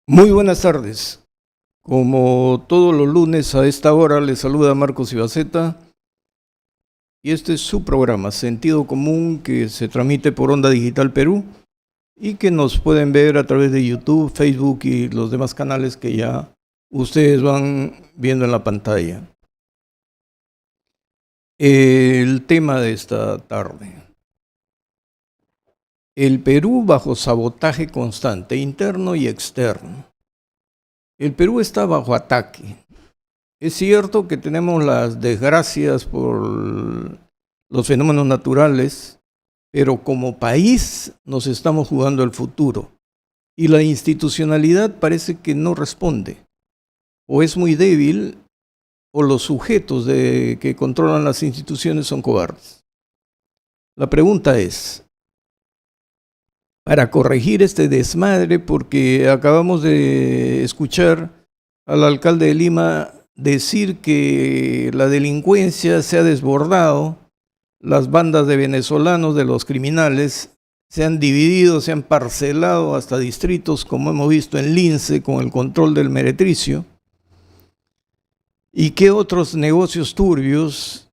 Muy buenas tardes. Como todos los lunes a esta hora les saluda Marcos Ibaceta y este es su programa Sentido Común, que se transmite por Onda Digital Perú y que nos pueden ver a través de YouTube, Facebook y los demás canales que ya ustedes van viendo en la pantalla. El tema de esta tarde: el Perú bajo sabotaje constante, interno y externo. El Perú está bajo ataque. Es cierto que tenemos las desgracias por los fenómenos naturales, pero como país nos estamos jugando el futuro y la institucionalidad parece que no responde, o es muy débil, o los sujetos que controlan las instituciones son cobardes. La pregunta es, para corregir este desmadre, porque acabamos de escuchar al alcalde de Lima decir que la delincuencia se ha desbordado, las bandas de venezolanos, de los criminales, se han dividido, se han parcelado hasta distritos, como hemos visto en Lince, con el control del meretricio. ¿Y qué otros negocios turbios,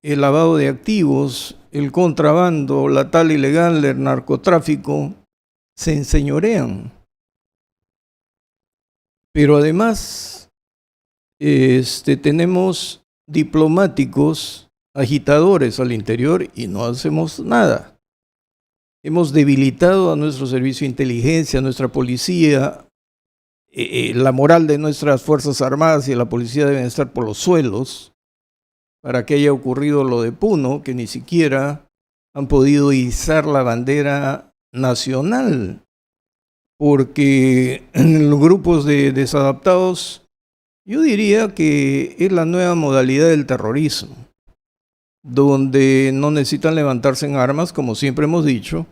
el lavado de activos, el contrabando, la tala ilegal, el narcotráfico, se enseñorean? Pero además tenemos diplomáticos agitadores al interior y no hacemos nada. Hemos debilitado a nuestro servicio de inteligencia, a nuestra policía. La moral de nuestras Fuerzas Armadas y de la policía deben estar por los suelos para que haya ocurrido lo de Puno, que ni siquiera han podido izar la bandera nacional, porque en los grupos de desadaptados, yo diría que es la nueva modalidad del terrorismo, donde no necesitan levantarse en armas, como siempre hemos dicho,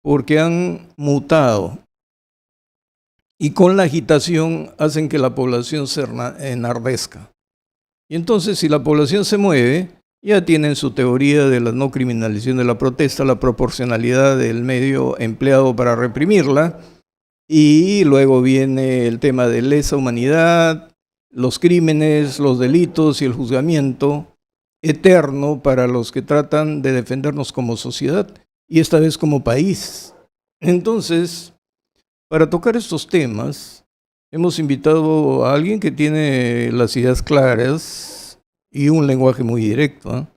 porque han mutado. Y con la agitación hacen que la población se enardezca. Y entonces, si la población se mueve, ya tienen su teoría de la no criminalización de la protesta, la proporcionalidad del medio empleado para reprimirla, y luego viene el tema de lesa humanidad, los crímenes, los delitos y el juzgamiento eterno para los que tratan de defendernos como sociedad y esta vez como país. Entonces, para tocar estos temas, hemos invitado a alguien que tiene las ideas claras y un lenguaje muy directo.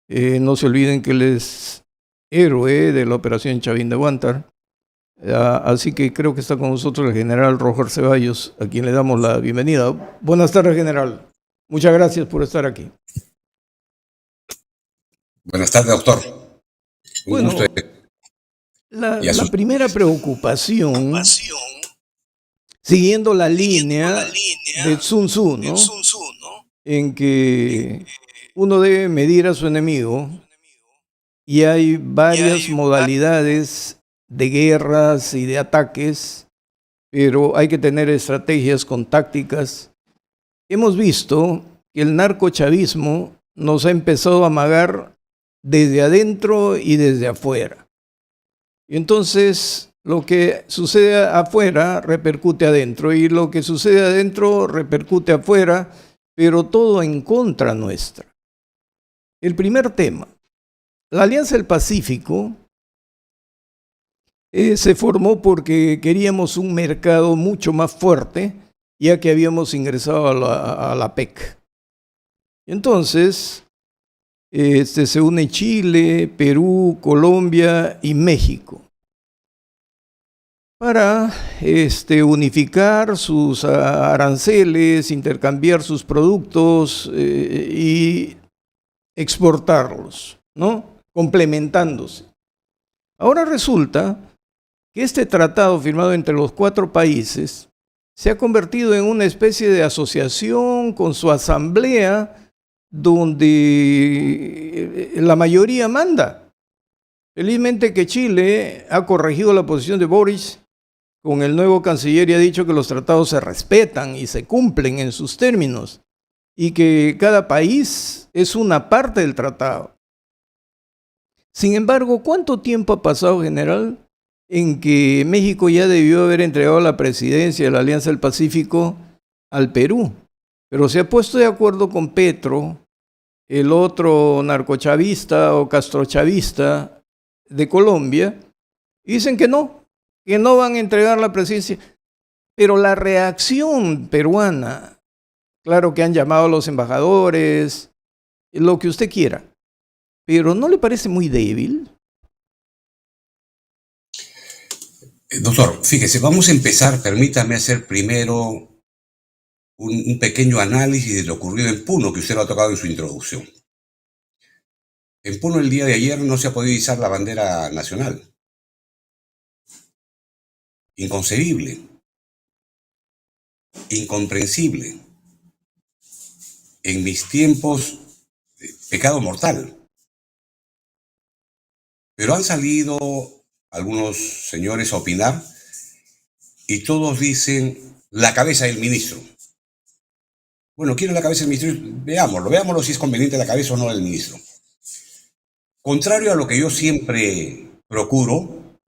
No se olviden que él es héroe de la Operación Chavín de Huántar. Así que creo que está con nosotros el general Roger Ceballos, a quien le damos la bienvenida. Buenas tardes, general. Muchas gracias por estar aquí. Buenas tardes, doctor. Bueno, la primera preocupación, siguiendo la línea de Sun Tzu, ¿no? En que uno debe medir a su enemigo y hay varias modalidades de guerras y de ataques, pero hay que tener estrategias con tácticas. Hemos visto que el narcochavismo nos ha empezado a amagar desde adentro y desde afuera. Y entonces lo que sucede afuera repercute adentro y lo que sucede adentro repercute afuera, pero todo en contra nuestra. El primer tema, la Alianza del Pacífico se formó porque queríamos un mercado mucho más fuerte, ya que habíamos ingresado a la PEC. Entonces, se une Chile, Perú, Colombia y México para unificar sus aranceles, intercambiar sus productos y exportarlos, ¿no? Complementándose. Ahora resulta que este tratado firmado entre los 4 países se ha convertido en una especie de asociación con su asamblea donde la mayoría manda. Felizmente que Chile ha corregido la posición de Boris con el nuevo canciller y ha dicho que los tratados se respetan y se cumplen en sus términos y que cada país es una parte del tratado. Sin embargo, ¿cuánto tiempo ha pasado, general, en que México ya debió haber entregado la presidencia de la Alianza del Pacífico al Perú, pero se ha puesto de acuerdo con Petro, el otro narcochavista o castrochavista de Colombia, y dicen que no van a entregar la presidencia. Pero la reacción peruana, claro que han llamado a los embajadores, lo que usted quiera, pero ¿no le parece muy débil? Doctor, fíjese, vamos a empezar, permítame hacer primero un pequeño análisis de lo ocurrido en Puno, que usted lo ha tocado en su introducción. En Puno el día de ayer no se ha podido izar la bandera nacional. Inconcebible, incomprensible. En mis tiempos, pecado mortal. Pero han salido algunos señores a opinar y todos dicen la cabeza del ministro. Bueno, ¿quién es la cabeza del ministro? Veámoslo si es conveniente la cabeza o no del ministro. Contrario a lo que yo siempre procuro,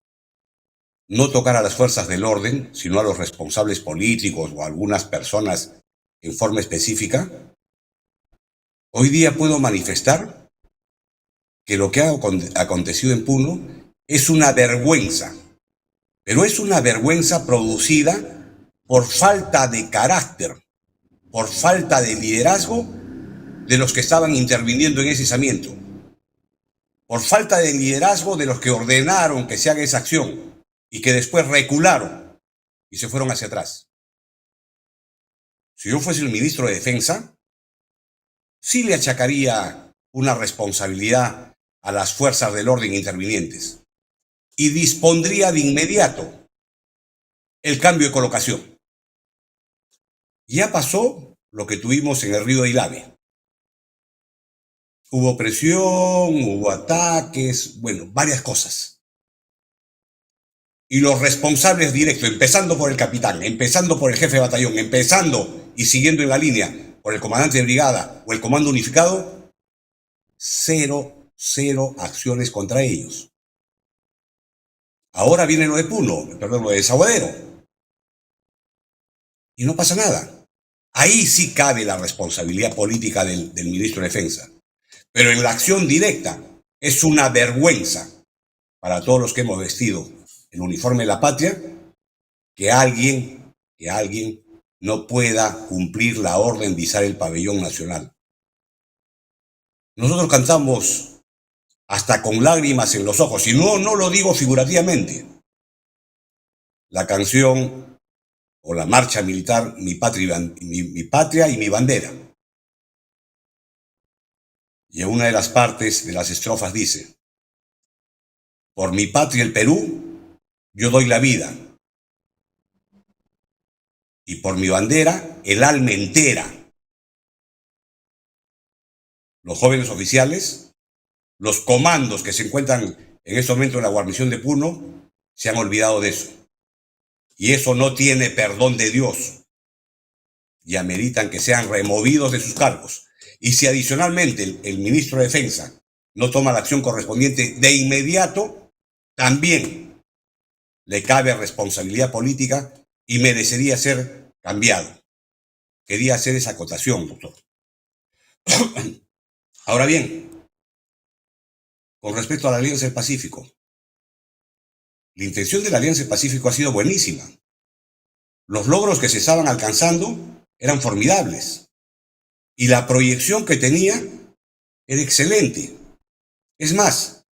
no tocar a las fuerzas del orden, sino a los responsables políticos o a algunas personas en forma específica, hoy día puedo manifestar que lo que ha acontecido en Puno es una vergüenza, pero es una vergüenza producida por falta de carácter, por falta de liderazgo de los que estaban interviniendo en ese izamiento, por falta de liderazgo de los que ordenaron que se haga esa acción y que después recularon y se fueron hacia atrás. Si yo fuese el ministro de Defensa, sí le achacaría una responsabilidad a las fuerzas del orden intervinientes y dispondría de inmediato el cambio de colocación. Ya pasó lo que tuvimos en el río de Ilave. Hubo presión, hubo ataques, bueno, varias cosas. Y los responsables directos, empezando por el capitán, empezando por el jefe de batallón, empezando y siguiendo en la línea por el comandante de brigada o el comando unificado, cero acciones contra ellos. Ahora viene lo de Puno, perdón, lo de Desaguadero. Y no pasa nada. Ahí sí cabe la responsabilidad política del ministro de Defensa. Pero en la acción directa es una vergüenza para todos los que hemos vestido el uniforme de la patria que alguien no pueda cumplir la orden de izar el pabellón nacional. Nosotros cantamos hasta con lágrimas en los ojos, y no lo digo figurativamente. La canción o la marcha militar, mi patria y mi bandera. Y en una de las partes de las estrofas dice: por mi patria el Perú, yo doy la vida. Y por mi bandera, el alma entera. Los jóvenes oficiales, los comandos que se encuentran en este momento en la guarnición de Puno, se han olvidado de eso. Y eso no tiene perdón de Dios. Y ameritan que sean removidos de sus cargos. Y si adicionalmente el ministro de Defensa no toma la acción correspondiente de inmediato, también le cabe responsabilidad política y merecería ser cambiado. Quería hacer esa acotación, doctor. Ahora bien, con respecto a la Alianza del Pacífico, la intención de la Alianza del Pacífico ha sido buenísima. Los logros que se estaban alcanzando eran formidables y la proyección que tenía era excelente. Es más,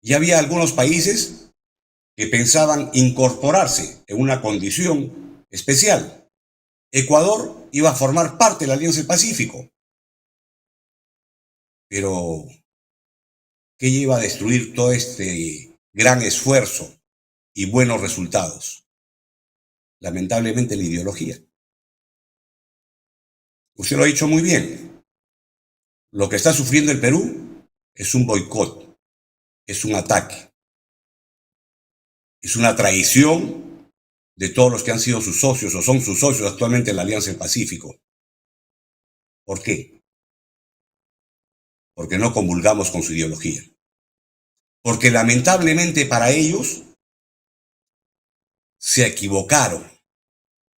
ya había algunos países que pensaban incorporarse en una condición especial. Ecuador iba a formar parte de la Alianza del Pacífico. Pero, ¿qué lleva a destruir todo este gran esfuerzo y buenos resultados? Lamentablemente la ideología. Usted lo ha dicho muy bien. Lo que está sufriendo el Perú es un boicot, es un ataque, es una traición de todos los que han sido sus socios o son sus socios actualmente en la Alianza del Pacífico. ¿Por qué? Porque no comulgamos con su ideología. Porque lamentablemente para ellos se equivocaron.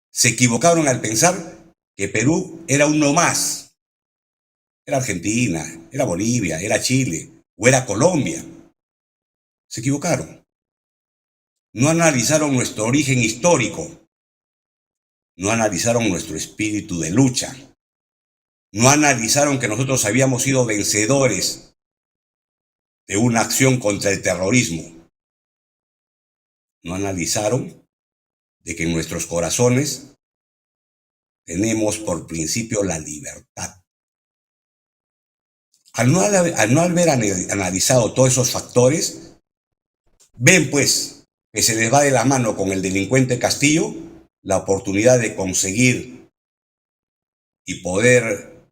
Se equivocaron al pensar que Perú era uno más. Era Argentina, era Bolivia, era Chile o era Colombia. Se equivocaron. No analizaron nuestro origen histórico. No analizaron nuestro espíritu de lucha. No analizaron que nosotros habíamos sido vencedores de una acción contra el terrorismo. No analizaron de que en nuestros corazones tenemos por principio la libertad. Al no haber analizado todos esos factores, ven pues que se les va de la mano con el delincuente Castillo la oportunidad de conseguir y poder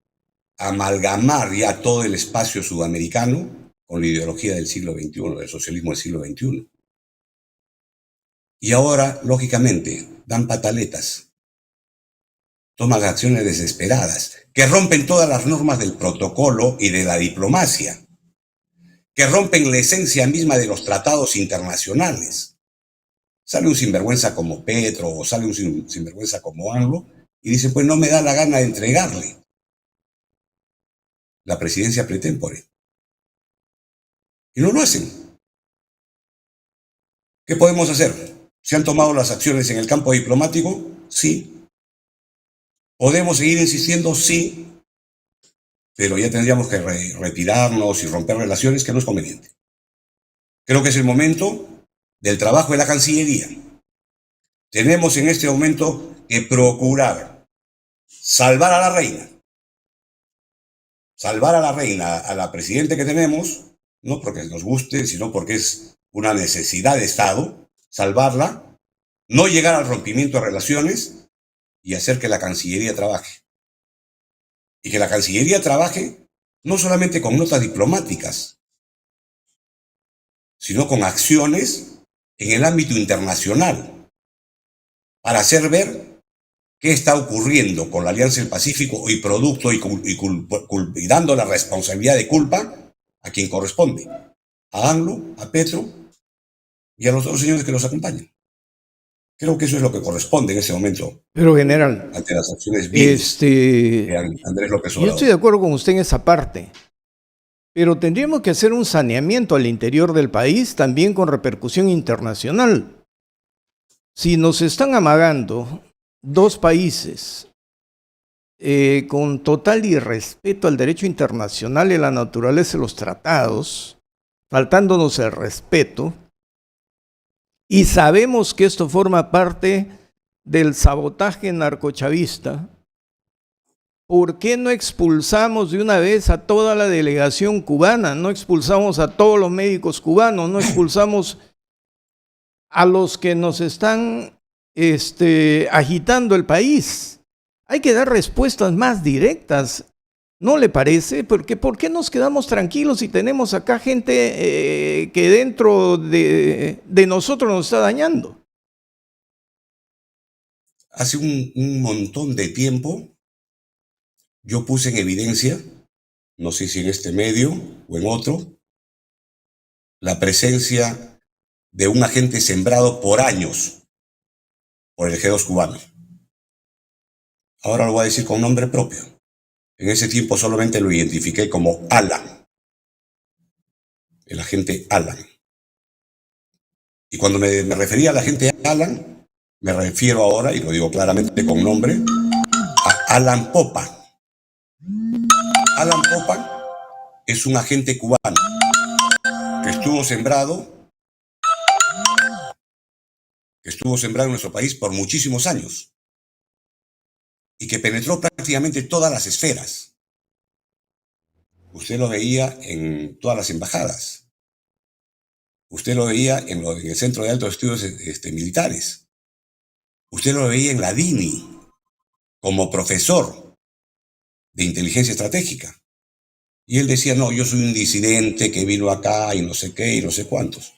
amalgamar ya todo el espacio sudamericano con la ideología del siglo XXI, del socialismo del siglo XXI. Y ahora, lógicamente, dan pataletas, toman acciones desesperadas, que rompen todas las normas del protocolo y de la diplomacia, que rompen la esencia misma de los tratados internacionales. Sale un sinvergüenza como Petro o sale un sinvergüenza como AMLO y dice, pues no me da la gana de entregarle la presidencia pre tempore. Y no lo hacen. ¿Qué podemos hacer? ¿Se han tomado las acciones en el campo diplomático? Sí. ¿Podemos seguir insistiendo? Sí. Pero ya tendríamos que retirarnos y romper relaciones, que no es conveniente. Creo que es el momento del trabajo de la Cancillería. Tenemos en este momento que procurar salvar a la reina. Salvar a la reina, a la presidenta que tenemos, no porque nos guste, sino porque es una necesidad de Estado, salvarla, no llegar al rompimiento de relaciones y hacer que la Cancillería trabaje. Y que la Cancillería trabaje no solamente con notas diplomáticas, sino con acciones en el ámbito internacional, para hacer ver qué está ocurriendo con la Alianza del Pacífico y producto y dando la responsabilidad de culpa a quien corresponde, a AMLO, a Petro y a los otros señores que los acompañan. Creo que eso es lo que corresponde en ese momento. Pero general, ante las acciones viles de Andrés López Obrador. Yo estoy de acuerdo con usted en esa parte, pero tendríamos que hacer un saneamiento al interior del país también con repercusión internacional. Si nos están amagando dos países con total irrespeto al derecho internacional y a la naturaleza de los tratados, faltándonos el respeto, y sabemos que esto forma parte del sabotaje narcochavista, ¿por qué no expulsamos de una vez a toda la delegación cubana? No expulsamos a todos los médicos cubanos, no expulsamos a los que nos están agitando el país. Hay que dar respuestas más directas, ¿no le parece? Porque ¿por qué nos quedamos tranquilos si tenemos acá gente que dentro de nosotros nos está dañando? Hace un montón de tiempo yo puse en evidencia, no sé si en este medio o en otro, la presencia de un agente sembrado por años por el G2 cubano. Ahora lo voy a decir con nombre propio. En ese tiempo solamente lo identifiqué como Alan, el agente Alan. Y cuando me refería al agente Alan, me refiero ahora, y lo digo claramente con nombre, a Alan Popa. Alan Popa es un agente cubano que estuvo sembrado en nuestro país por muchísimos años y que penetró prácticamente todas las esferas. Usted lo veía en todas las embajadas. Usted lo veía en el Centro de Altos Estudios Militares. Usted lo veía en la DINI como profesor de inteligencia estratégica. Y él decía, no, yo soy un disidente que vino acá y no sé qué y no sé cuántos.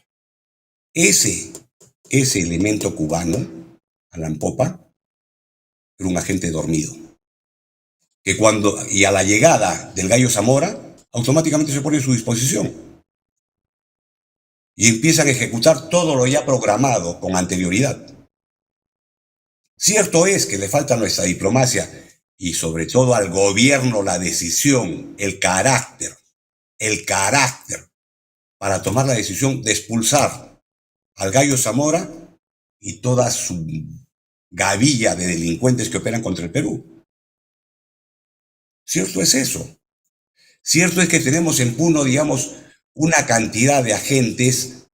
Ese elemento cubano, Alan Popa, era un agente dormido. Y a la llegada del Gallo Zamora, automáticamente se pone a su disposición. Y empiezan a ejecutar todo lo ya programado con anterioridad. Cierto es que le falta a nuestra diplomacia y sobre todo al gobierno la decisión, el carácter para tomar la decisión de expulsar al Gallo Zamora y toda su gavilla de delincuentes que operan contra el Perú. Cierto es eso. Cierto es que tenemos en Puno, digamos, una cantidad de agentes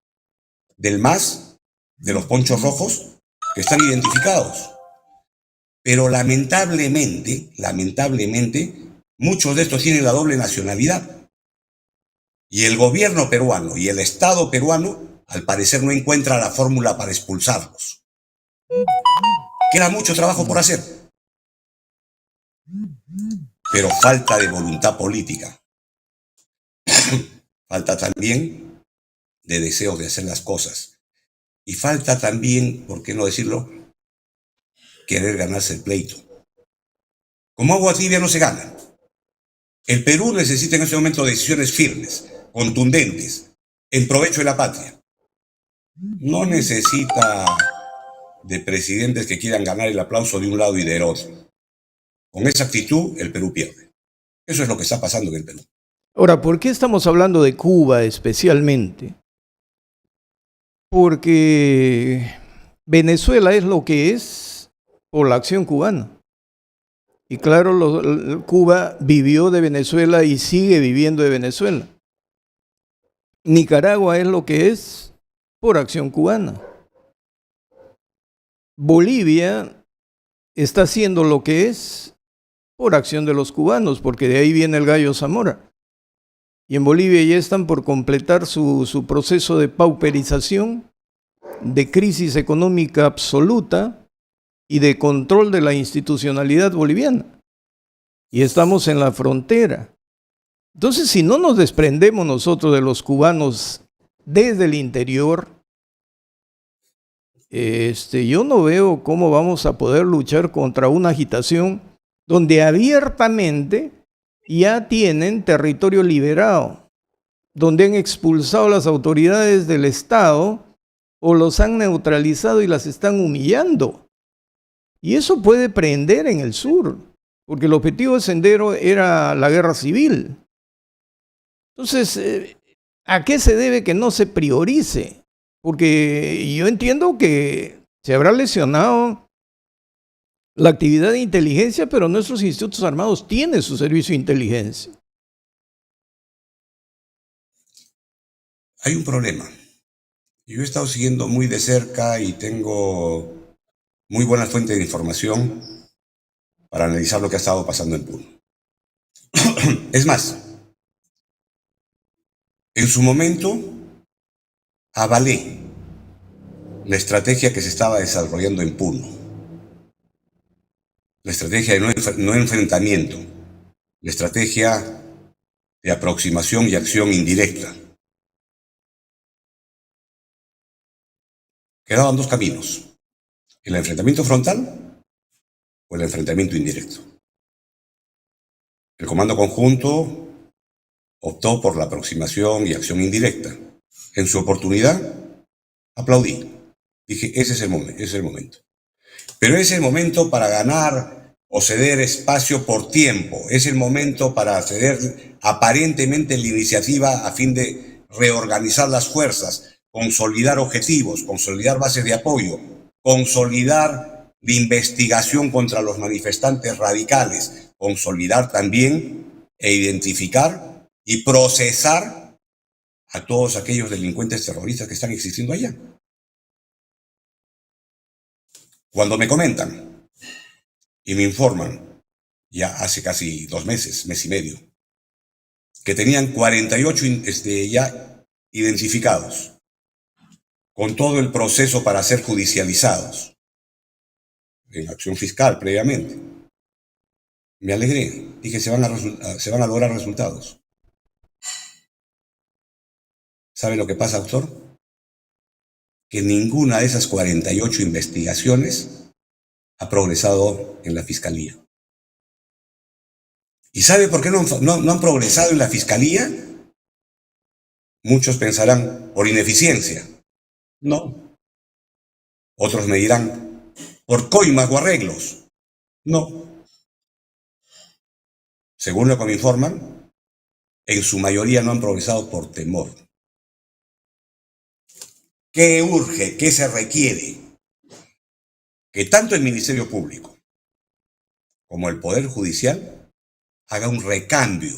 del MAS, de los ponchos rojos, que están identificados. Pero lamentablemente, muchos de estos tienen la doble nacionalidad. Y el gobierno peruano y el Estado peruano, al parecer, no encuentra la fórmula para expulsarlos. Queda mucho trabajo por hacer. Pero falta de voluntad política. Falta también de deseo de hacer las cosas. Y falta también, ¿por qué no decirlo?, querer ganarse el pleito. Como agua tibia no se gana. El Perú necesita en este momento decisiones firmes, contundentes, en provecho de la patria. No necesita de presidentes que quieran ganar el aplauso de un lado y del otro. Con esa actitud, el Perú pierde. Eso es lo que está pasando en el Perú. Ahora, ¿por qué estamos hablando de Cuba especialmente? Porque Venezuela es lo que es por la acción cubana. Y claro, Cuba vivió de Venezuela y sigue viviendo de Venezuela. Nicaragua es lo que es por acción cubana. Bolivia está haciendo lo que es por acción de los cubanos, porque de ahí viene el Gallo Zamora. Y en Bolivia ya están por completar su proceso de pauperización, de crisis económica absoluta y de control de la institucionalidad boliviana. Y estamos en la frontera. Entonces, si no nos desprendemos nosotros de los cubanos desde el interior, yo no veo cómo vamos a poder luchar contra una agitación donde abiertamente ya tienen territorio liberado, donde han expulsado a las autoridades del Estado o los han neutralizado y las están humillando. Y eso puede prender en el sur, porque el objetivo de Sendero era la guerra civil. Entonces, ¿a qué se debe que no se priorice? Porque yo entiendo que se habrá lesionado la actividad de inteligencia, pero nuestros institutos armados tienen su servicio de inteligencia. Hay un problema. Yo he estado siguiendo muy de cerca y tengo muy buenas fuentes de información para analizar lo que ha estado pasando en Puno. Es más, en su momento avalé la estrategia que se estaba desarrollando en Puno. La estrategia de no enfrentamiento, la estrategia de aproximación y acción indirecta. Quedaban dos caminos, el enfrentamiento frontal o el enfrentamiento indirecto. El Comando Conjunto optó por la aproximación y acción indirecta. En su oportunidad, aplaudí. Dije, ese es el momento. Pero es el momento para ganar o ceder espacio por tiempo. Es el momento para ceder aparentemente la iniciativa a fin de reorganizar las fuerzas, consolidar objetivos, consolidar bases de apoyo, consolidar la investigación contra los manifestantes radicales, consolidar también e identificar y procesar a todos aquellos delincuentes terroristas que están existiendo allá. Cuando me comentan y me informan, ya hace casi 2 meses, mes y medio, que tenían 48 ya identificados, con todo el proceso para ser judicializados, en acción fiscal previamente, me alegré, dije, se van a lograr resultados. ¿Sabe lo que pasa, doctor? Que ninguna de esas 48 investigaciones ha progresado en la Fiscalía. ¿Y sabe por qué no han progresado en la Fiscalía? Muchos pensarán, por ineficiencia. No. Otros me dirán, por coimas o arreglos. No. Según lo que me informan, en su mayoría no han progresado por temor. ¿Qué urge? ¿Qué se requiere? Que tanto el Ministerio Público como el Poder Judicial haga un recambio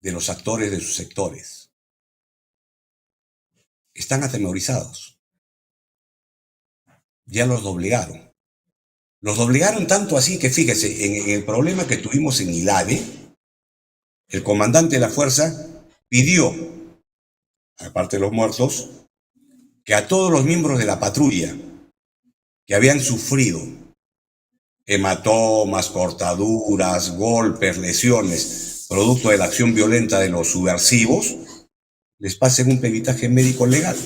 de los actores de sus sectores. Están atemorizados. Ya los doblegaron. Los doblegaron tanto así que, fíjese, en el problema que tuvimos en Ilave, el comandante de la fuerza pidió, aparte de los muertos, que a todos los miembros de la patrulla que habían sufrido hematomas, cortaduras, golpes, lesiones, producto de la acción violenta de los subversivos, les pasen un peritaje médico legal.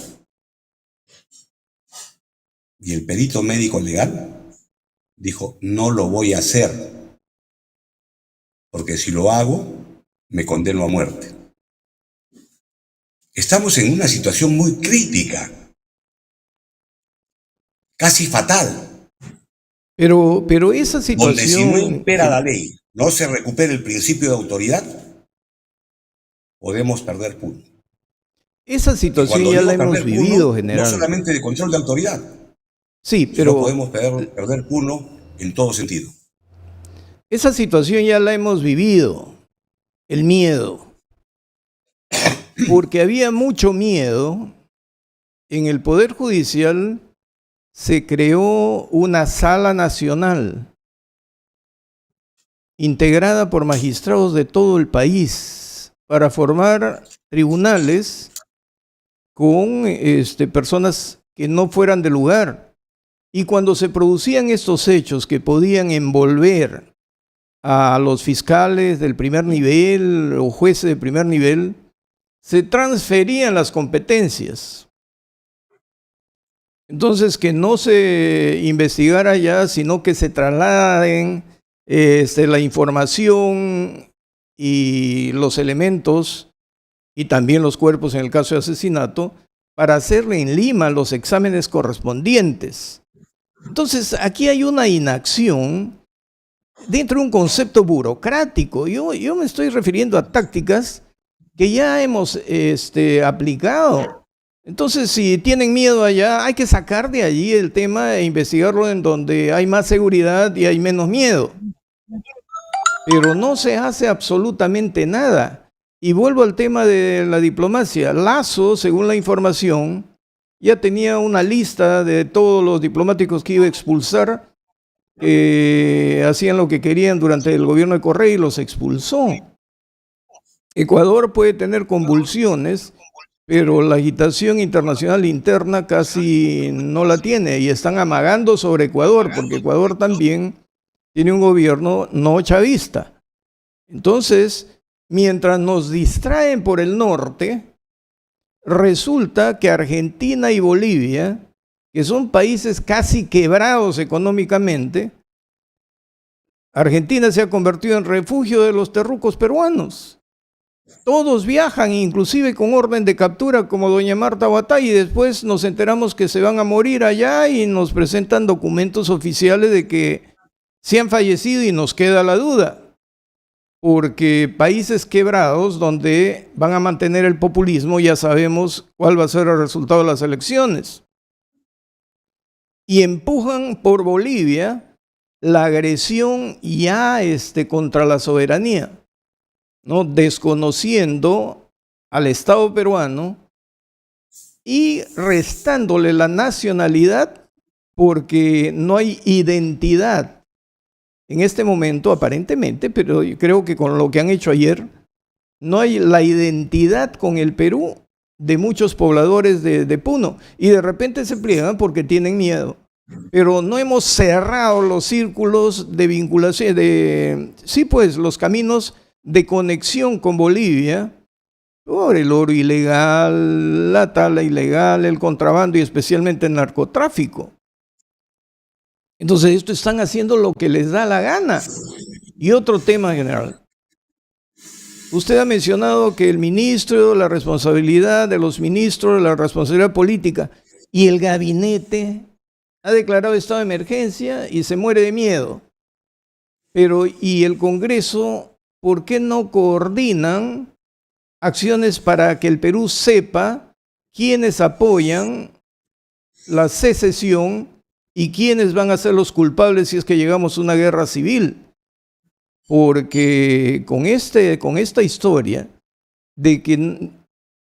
Y el perito médico legal dijo, no lo voy a hacer, porque si lo hago, me condeno a muerte. Estamos en una situación muy crítica, casi fatal, Pero esa donde si no situación, impera la ley, no se recupera el principio de autoridad, podemos perder Puno. esa situación Cuando ya digo la hemos perder vivido, Puno, no general. solamente de control de autoridad, Sí, sino pero podemos perder Puno en todo sentido. esa situación ya la hemos vivido, el miedo. Porque había mucho miedo. En el Poder Judicial se creó una sala nacional integrada por magistrados de todo el país para formar tribunales con personas que no fueran del lugar. Y cuando se producían estos hechos que podían envolver a los fiscales del primer nivel o jueces de primer nivel, se transferían las competencias. Entonces, que no se investigara ya, sino que se trasladen la información y los elementos y también los cuerpos en el caso de asesinato para hacerle en Lima los exámenes correspondientes. Entonces, aquí hay una inacción dentro de un concepto burocrático. Yo me estoy refiriendo a tácticas que ya hemos aplicado. Entonces, si tienen miedo allá, hay que sacar de allí el tema e investigarlo en donde hay más seguridad y hay menos miedo. Pero no se hace absolutamente nada. Y vuelvo al tema de la diplomacia. Lazo, según la información, ya tenía una lista de todos los diplomáticos que iba a expulsar, hacían lo que querían durante el gobierno de Correa y los expulsó. Ecuador puede tener convulsiones, pero la agitación internacional interna casi no la tiene y están amagando sobre Ecuador, porque Ecuador también tiene un gobierno no chavista. Entonces, mientras nos distraen por el norte, resulta que Argentina y Bolivia, que son países casi quebrados económicamente, Argentina se ha convertido en refugio de los terrucos peruanos. Todos viajan, inclusive con orden de captura, como doña Marta Huatay, y después nos enteramos que se van a morir allá y nos presentan documentos oficiales de que se han fallecido y nos queda la duda. Porque países quebrados donde van a mantener el populismo, ya sabemos cuál va a ser el resultado de las elecciones. Y empujan por Bolivia la agresión ya contra la soberanía, ¿no? Desconociendo al Estado peruano y restándole la nacionalidad porque no hay identidad. En este momento, aparentemente, pero yo creo que con lo que han hecho ayer, no hay la identidad con el Perú de muchos pobladores de Puno. Y de repente se pliegan porque tienen miedo. Pero no hemos cerrado los círculos de vinculación, sí, pues, los caminos de conexión con Bolivia por el oro ilegal, la tala ilegal, el contrabando y especialmente el narcotráfico. Entonces, esto están haciendo lo que les da la gana. Y otro tema, general. Usted ha mencionado que el ministro, la responsabilidad de los ministros, la responsabilidad política y el gabinete ha declarado estado de emergencia y se muere de miedo. Pero, ¿y el Congreso, por qué no coordinan acciones para que el Perú sepa quiénes apoyan la secesión y quiénes van a ser los culpables si es que llegamos a una guerra civil? Porque con esta historia de que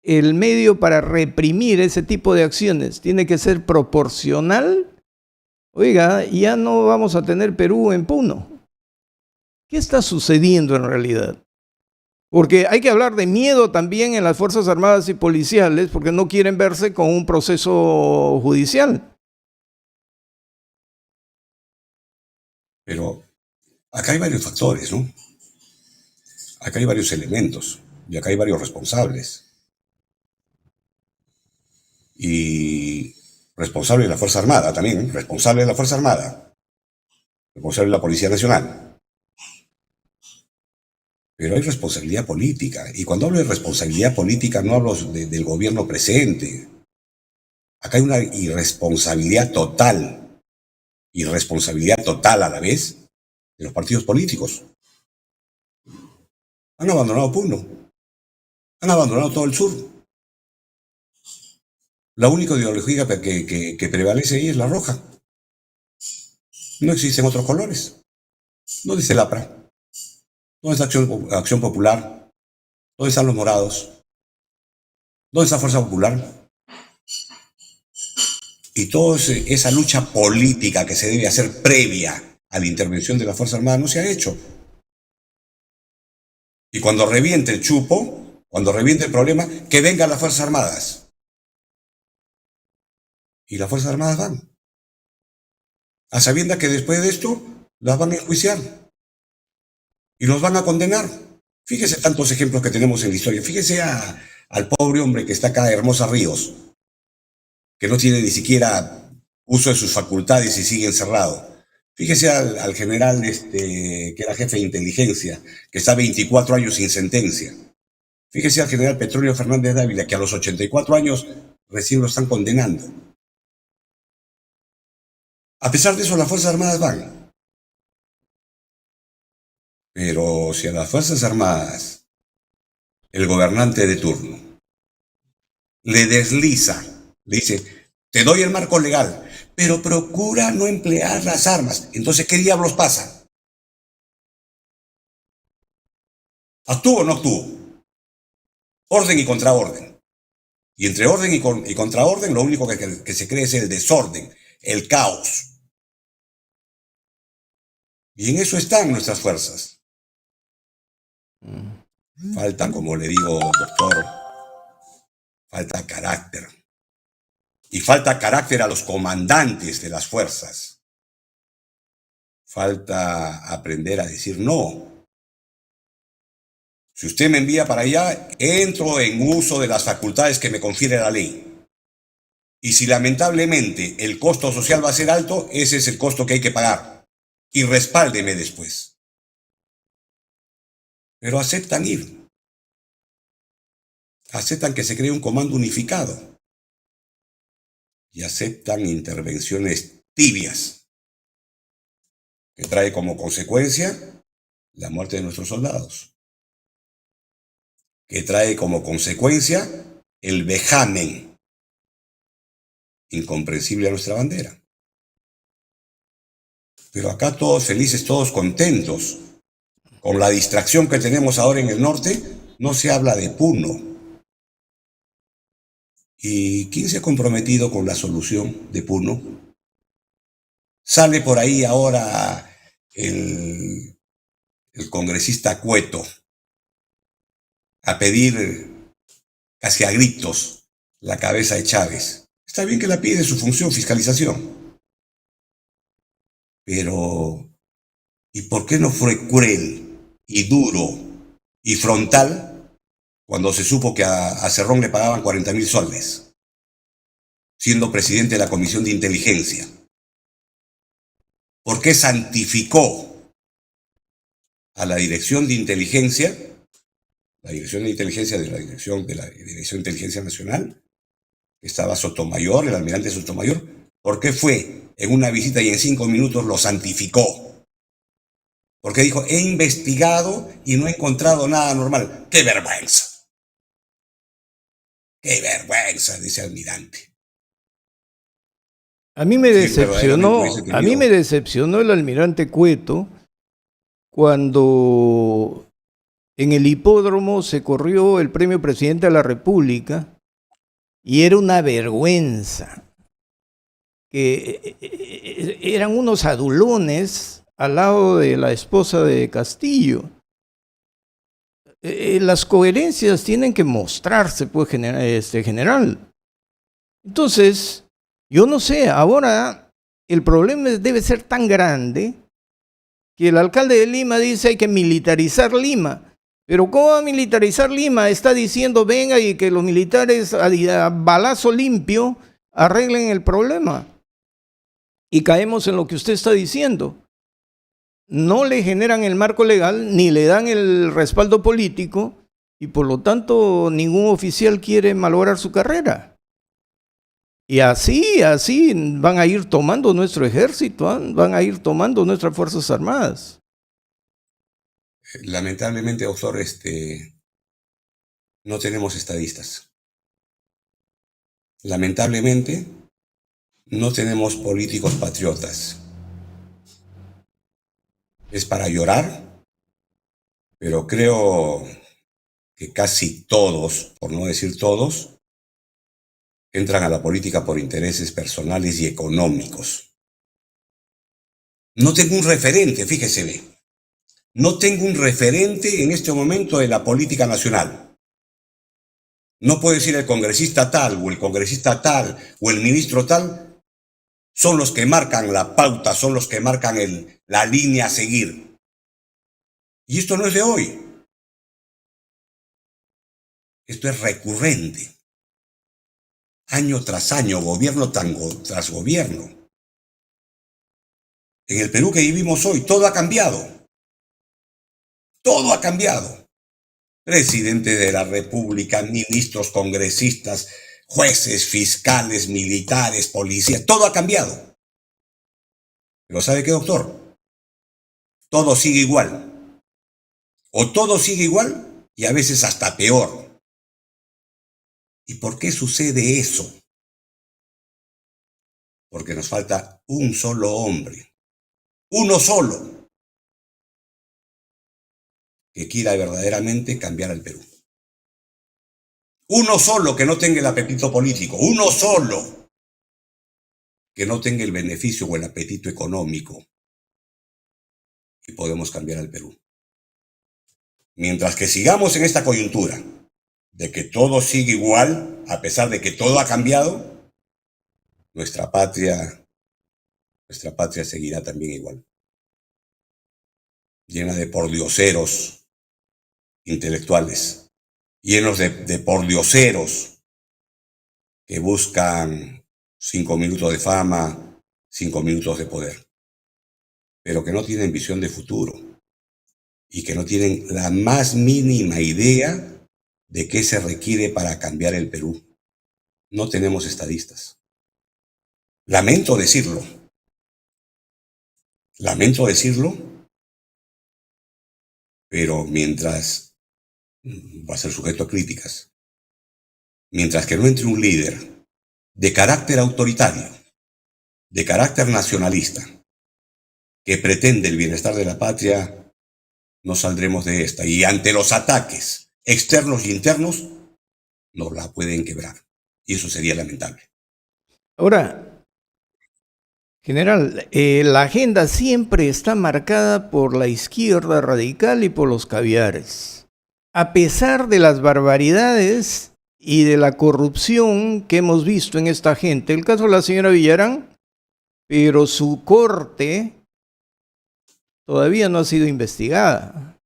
el medio para reprimir ese tipo de acciones tiene que ser proporcional, oiga, ya no vamos a tener Perú en Puno. ¿Qué está sucediendo en realidad? Porque hay que hablar de miedo también en las Fuerzas Armadas y Policiales, porque no quieren verse con un proceso judicial. Pero acá hay varios factores, ¿no? Acá hay varios elementos y acá hay varios responsables. Y responsable de la Fuerza Armada también, responsable de la Fuerza Armada, responsable de la Policía Nacional. Pero hay responsabilidad política. Y cuando hablo de responsabilidad política no hablo del gobierno presente. Acá hay una irresponsabilidad total a la vez de los partidos políticos. Han abandonado Puno, han abandonado todo el sur. La única ideología que prevalece ahí es la roja. No existen otros colores. ¿Dónde está el APRA? ¿Dónde está Acción Popular? ¿Dónde están los morados? ¿Dónde está Fuerza Popular? Y toda esa lucha política que se debe hacer previa a la intervención de la Fuerza Armada no se ha hecho. Y cuando reviente el chupo, cuando reviente el problema, que vengan las Fuerzas Armadas. Y las Fuerzas Armadas van. A sabiendas que después de esto las van a enjuiciar. Y los van a condenar. Fíjese tantos ejemplos que tenemos en la historia. Fíjese al pobre hombre que está acá, Hermosa Ríos, que no tiene ni siquiera uso de sus facultades y sigue encerrado. Fíjese al general que era jefe de inteligencia, que está 24 años sin sentencia. Fíjese al general Petronio Fernández Dávila, que a los 84 años recién lo están condenando. A pesar de eso, las Fuerzas Armadas van. Pero si a las Fuerzas Armadas el gobernante de turno le desliza, le dice, te doy el marco legal, pero procura no emplear las armas. Entonces, ¿qué diablos pasa? ¿Actúo o no actúo? Orden y contraorden. Y entre orden y contraorden, lo único que se cree es el desorden, el caos. Y en eso están nuestras fuerzas. Falta, como le digo, doctor, falta carácter. Y falta carácter a los comandantes de las fuerzas. Falta aprender a decir no. Si usted me envía para allá, entro en uso de las facultades que me confiere la ley. Y si lamentablemente el costo social va a ser alto, ese es el costo que hay que pagar. Y respáldeme después. Pero aceptan ir. Aceptan que se cree un comando unificado. Y aceptan intervenciones tibias, que trae como consecuencia la muerte de nuestros soldados, que trae como consecuencia el vejamen incomprensible a nuestra bandera. Pero acá todos felices, todos contentos. Con la distracción que tenemos ahora en el norte, no se habla de Puno. ¿Y quién se ha comprometido con la solución de Puno? Sale por ahí ahora el congresista Cueto a pedir casi a gritos la cabeza de Chávez. Está bien que la pide, su función, fiscalización. Pero, ¿y por qué no fue cruel y duro y frontal cuando se supo que a Cerrón le pagaban 40.000 soles, siendo presidente de la Comisión de Inteligencia? ¿Por qué santificó a la Dirección de Inteligencia, la Dirección de Inteligencia de la Dirección de Inteligencia Nacional? Estaba Sotomayor, el almirante Sotomayor, ¿Por qué fue en una visita y en 5 minutos lo santificó? Porque dijo, he investigado y no he encontrado nada normal. ¡Qué vergüenza! ¡Qué vergüenza! Dice Almirante. A mí me Si verdaderamente hubiese decepcionó el almirante Cueto cuando en el hipódromo se corrió el premio Presidente de la República y era una vergüenza que eran unos adulones al lado de la esposa de Castillo. Las coherencias tienen que mostrarse, pues, general. Entonces, yo no sé, ahora el problema debe ser tan grande que el alcalde de Lima dice hay que militarizar Lima. Pero ¿cómo va a militarizar Lima? Está diciendo venga y que los militares a balazo limpio arreglen el problema. Y caemos en lo que usted está diciendo. No le generan el marco legal ni le dan el respaldo político y por lo tanto ningún oficial quiere malograr su carrera. Y así van a ir tomando nuestro ejército, van a ir tomando nuestras Fuerzas Armadas. Lamentablemente, doctor, no tenemos estadistas. Lamentablemente, no tenemos políticos patriotas. Es para llorar, pero creo que casi todos, por no decir todos, entran a la política por intereses personales y económicos. No tengo un referente, fíjese bien. No tengo un referente en este momento de la política nacional. No puedo decir el congresista tal o el congresista tal o el ministro tal. Son los que marcan la pauta, son los que marcan la línea a seguir. Y esto no es de hoy. Esto es recurrente. Año tras año, gobierno tras gobierno. En el Perú que vivimos hoy, todo ha cambiado. Todo ha cambiado. Presidente de la República, ministros, congresistas, jueces, fiscales, militares, policías, todo ha cambiado. Pero ¿sabe qué, doctor? Todo sigue igual. O todo sigue igual y a veces hasta peor. ¿Y por qué sucede eso? Porque nos falta un solo hombre, uno solo, que quiera verdaderamente cambiar al Perú. Uno solo que no tenga el apetito político, uno solo que no tenga el beneficio o el apetito económico. Y podemos cambiar al Perú. Mientras que sigamos en esta coyuntura de que todo sigue igual, a pesar de que todo ha cambiado, nuestra patria seguirá también igual. Llena de pordioseros intelectuales, llenos de pordioseros que buscan 5 minutos de fama, 5 minutos de poder, pero que no tienen visión de futuro y que no tienen la más mínima idea de qué se requiere para cambiar el Perú. No tenemos estadistas. Lamento decirlo, pero mientras va a ser sujeto a críticas, mientras que no entre un líder de carácter autoritario, de carácter nacionalista, que pretende el bienestar de la patria, no saldremos de esta. Y ante los ataques externos y internos, nos la pueden quebrar. Y eso sería lamentable. Ahora, general, la agenda siempre está marcada por la izquierda radical y por los caviares. A pesar de las barbaridades y de la corrupción que hemos visto en esta gente, el caso de la señora Villarán, pero su corte todavía no ha sido investigada.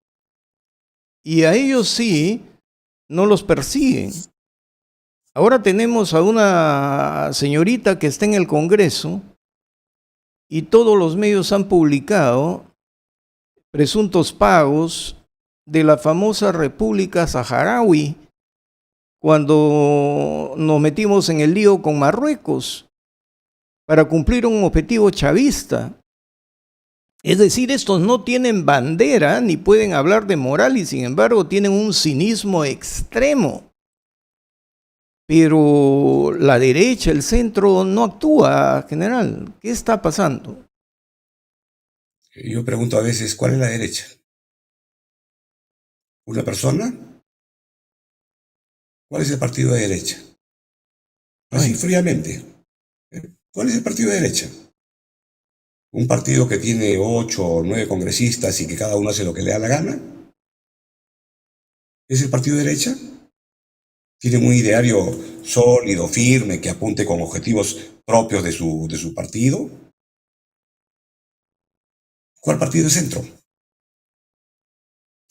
Y a ellos sí, no los persiguen. Ahora tenemos a una señorita que está en el Congreso y todos los medios han publicado presuntos pagos de la famosa República Saharaui cuando nos metimos en el lío con Marruecos. para cumplir un objetivo chavista. Es decir, estos no tienen bandera ni pueden hablar de moral y sin embargo tienen un cinismo extremo. Pero la derecha, el centro, no actúa, general. ¿Qué está pasando? Yo pregunto a veces, ¿cuál es la derecha? ¿Una persona? ¿Cuál es el partido de derecha? Así fríamente. ¿Cuál es el partido de derecha? ¿Un partido que tiene 8 o 9 congresistas y que cada uno hace lo que le da la gana? ¿Es el partido de derecha? ¿Tiene un ideario sólido, firme, que apunte con objetivos propios de su partido? ¿Cuál partido de centro?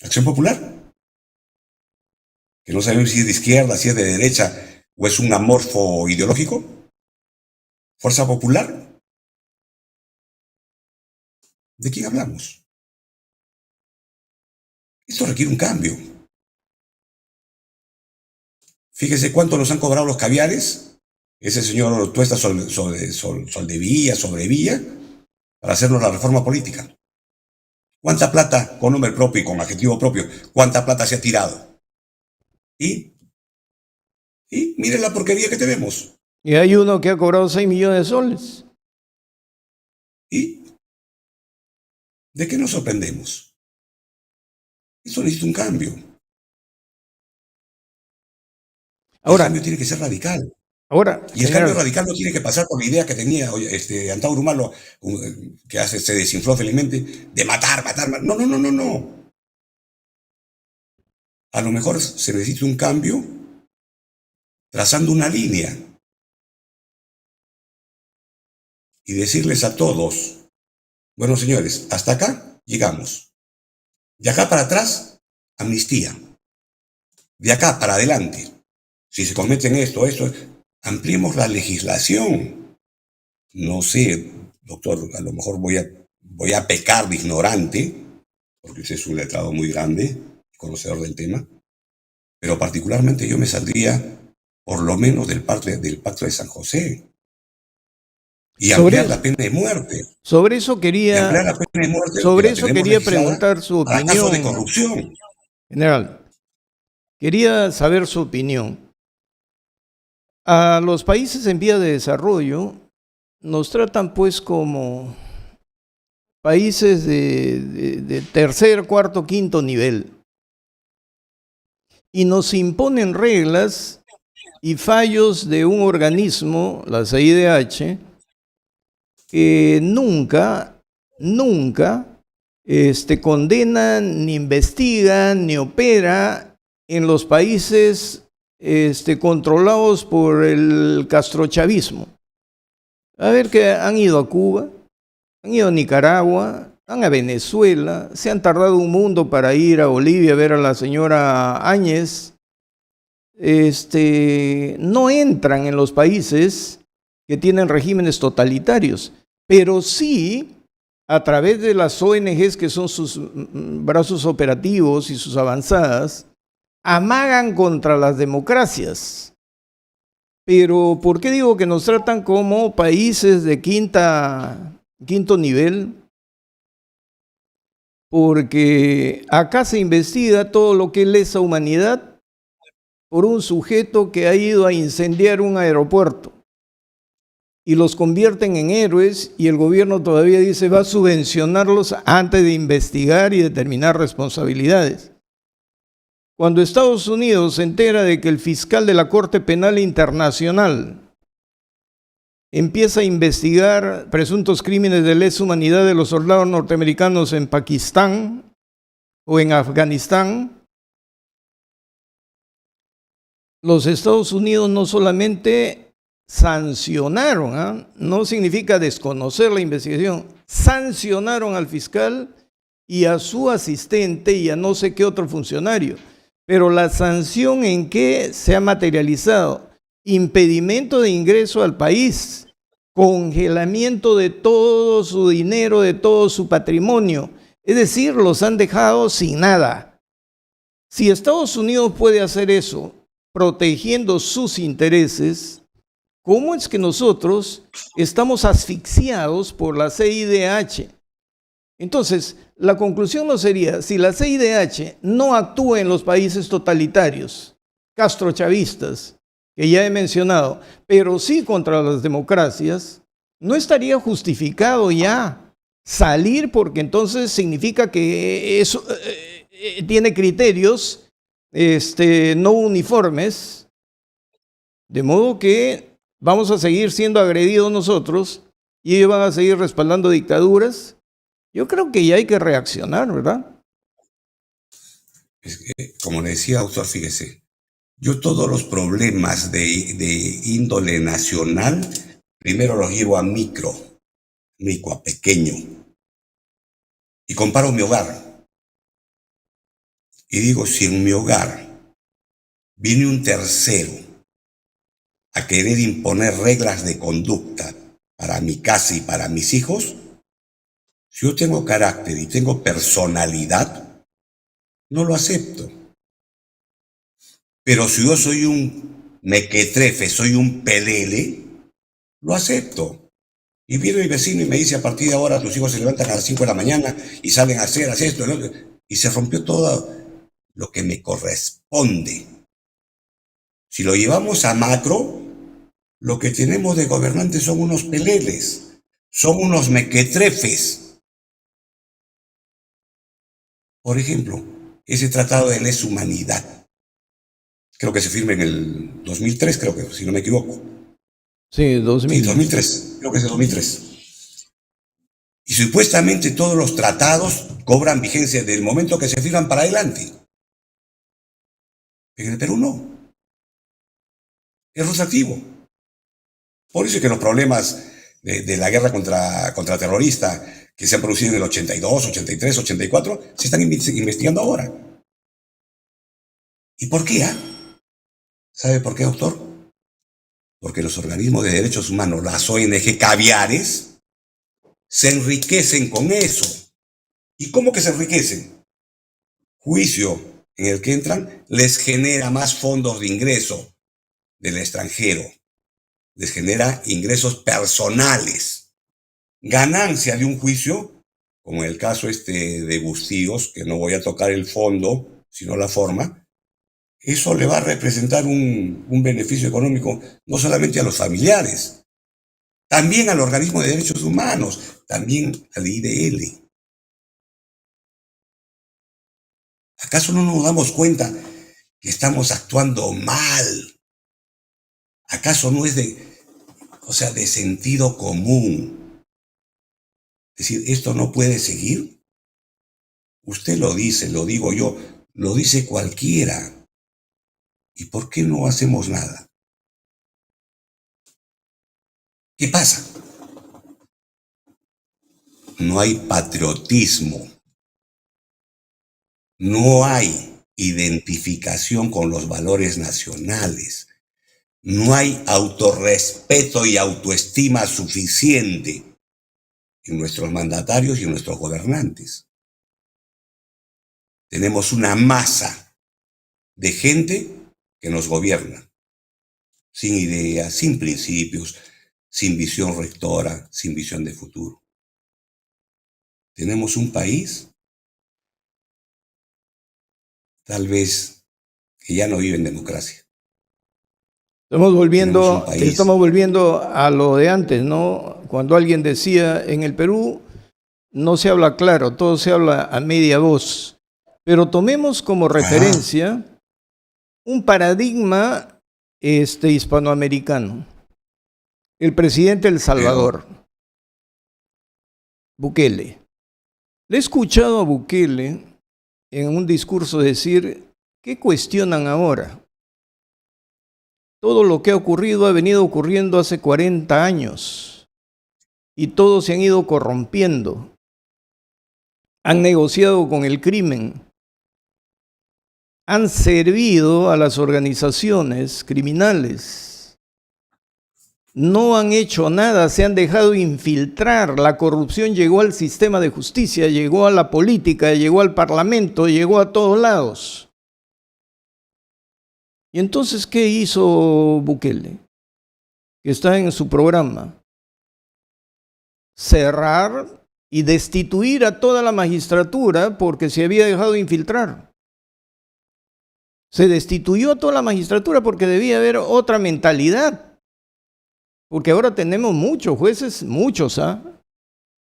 ¿Acción Popular? Que no sabemos si es de izquierda, si es de derecha o es un amorfo ideológico. ¿Fuerza Popular? ¿De quién hablamos? Esto requiere un cambio. Fíjese cuánto nos han cobrado los caviares, ese señor Tuesta Sobrevilla, para hacernos la reforma política. ¿Cuánta plata, con nombre propio y con adjetivo propio, cuánta plata se ha tirado? Y miren la porquería que tenemos. Y hay uno que ha cobrado 6 millones de soles. ¿Y de qué nos sorprendemos? Esto necesita un cambio. Ahora, el cambio tiene que ser radical. Ahora, y el cambio radical no tiene que pasar por la idea que tenía Antauro Humala, que se desinfló felizmente, de matar. No. A lo mejor se necesita un cambio trazando una línea y decirles a todos, bueno, señores, hasta acá llegamos. De acá para atrás, amnistía. De acá para adelante, si se cometen esto, ampliemos la legislación. No sé, doctor, a lo mejor voy a pecar de ignorante, porque usted es un letrado muy grande, conocedor del tema, pero particularmente yo me saldría por lo menos del pacto de San José y ampliar la pena de muerte. Sobre eso quería preguntar su opinión. Casos de corrupción. General, quería saber su opinión. A los países en vía de desarrollo nos tratan pues como países de tercer, cuarto, quinto nivel. Y nos imponen reglas y fallos de un organismo, la CIDH, que nunca condenan, ni investigan, ni opera en los países controlados por el castrochavismo. A ver, que han ido a Cuba, han ido a Nicaragua, van a Venezuela, se han tardado un mundo para ir a Bolivia a ver a la señora Áñez. No entran en los países que tienen regímenes totalitarios, pero sí a través de las ONGs, que son sus brazos operativos y sus avanzadas, amagan contra las democracias. Pero ¿por qué digo que nos tratan como países de quinto nivel? Porque acá se investiga todo lo que es lesa humanidad por un sujeto que ha ido a incendiar un aeropuerto y los convierten en héroes, y el gobierno todavía dice va a subvencionarlos antes de investigar y determinar responsabilidades. Cuando Estados Unidos se entera de que el fiscal de la Corte Penal Internacional empieza a investigar presuntos crímenes de lesa humanidad de los soldados norteamericanos en Pakistán o en Afganistán, los Estados Unidos no solamente sancionaron, no significa desconocer la investigación, sancionaron al fiscal y a su asistente y a no sé qué otro funcionario. Pero la sanción, ¿en qué se ha materializado? Impedimento de ingreso al país, congelamiento de todo su dinero, de todo su patrimonio. Es decir, los han dejado sin nada. Si Estados Unidos puede hacer eso, protegiendo sus intereses, ¿Cómo es que nosotros estamos asfixiados por la CIDH? Entonces, la conclusión no sería, si la CIDH no actúa en los países totalitarios, castrochavistas, que ya he mencionado, pero sí contra las democracias, no estaría justificado ya salir, porque entonces significa que eso tiene criterios no uniformes, de modo que vamos a seguir siendo agredidos nosotros y ellos van a seguir respaldando dictaduras. Yo creo que ya hay que reaccionar, ¿verdad? Como le decía, doctor, fíjese, yo todos los problemas de índole nacional, primero los llevo a micro, a pequeño, y comparo mi hogar. Y digo, si en mi hogar viene un tercero a querer imponer reglas de conducta para mi casa y para mis hijos, si yo tengo carácter y tengo personalidad, no lo acepto. Pero si yo soy un mequetrefe, soy un pelele, lo acepto. Y viene mi vecino y me dice, a partir de ahora tus hijos se levantan a las 5 de la mañana y salen a hacer esto, ¿no? Y se rompió todo lo que me corresponde. Si lo llevamos a macro, lo que tenemos de gobernantes son unos peleles, son unos mequetrefes. Por ejemplo, ese tratado de lesa humanidad, creo que se firma en el 2003, creo que, si no me equivoco. Sí, 2000. Sí, 2003, creo que es el 2003. Y supuestamente todos los tratados cobran vigencia del momento que se firman para adelante. En el Perú no. Es rotativo. Por eso es que los problemas de la guerra contra terrorista que se han producido en el 82, 83, 84, se están investigando ahora. ¿Y por qué? ¿Sabe por qué, doctor? Porque los organismos de derechos humanos, las ONG caviares, se enriquecen con eso. ¿Y cómo que se enriquecen? Juicio en el que entran les genera más fondos de ingreso del extranjero, les genera ingresos personales, ganancia de un juicio, como en el caso de Bustíos, que no voy a tocar el fondo, sino la forma. Eso le va a representar un beneficio económico no solamente a los familiares, también al organismo de derechos humanos, también al IDL. ¿Acaso no nos damos cuenta que estamos actuando mal? ¿Acaso no es de sentido común? Es decir, ¿esto no puede seguir? Usted lo dice, lo digo yo, lo dice cualquiera. ¿Y por qué no hacemos nada? ¿Qué pasa? No hay patriotismo. No hay identificación con los valores nacionales. No hay autorrespeto y autoestima suficiente en nuestros mandatarios y en nuestros gobernantes. Tenemos una masa de gente que nos gobierna, sin ideas, sin principios, sin visión rectora, sin visión de futuro. Tenemos un país, tal vez, que ya no vive en democracia. Estamos volviendo a lo de antes, ¿no? Cuando alguien decía, en el Perú no se habla claro, todo se habla a media voz. Pero tomemos como referencia un paradigma hispanoamericano. El presidente de El Salvador, Bukele. Le he escuchado a Bukele en un discurso decir, ¿qué cuestionan ahora? Todo lo que ha ocurrido ha venido ocurriendo hace 40 años y todos se han ido corrompiendo. Han negociado con el crimen. Han servido a las organizaciones criminales. No han hecho nada, se han dejado infiltrar. La corrupción llegó al sistema de justicia, llegó a la política, llegó al parlamento, llegó a todos lados. Y entonces, ¿qué hizo Bukele? que está en su programa: cerrar y destituir a toda la magistratura porque se había dejado infiltrar. Se destituyó a toda la magistratura porque debía haber otra mentalidad. Porque ahora tenemos muchos jueces, muchos,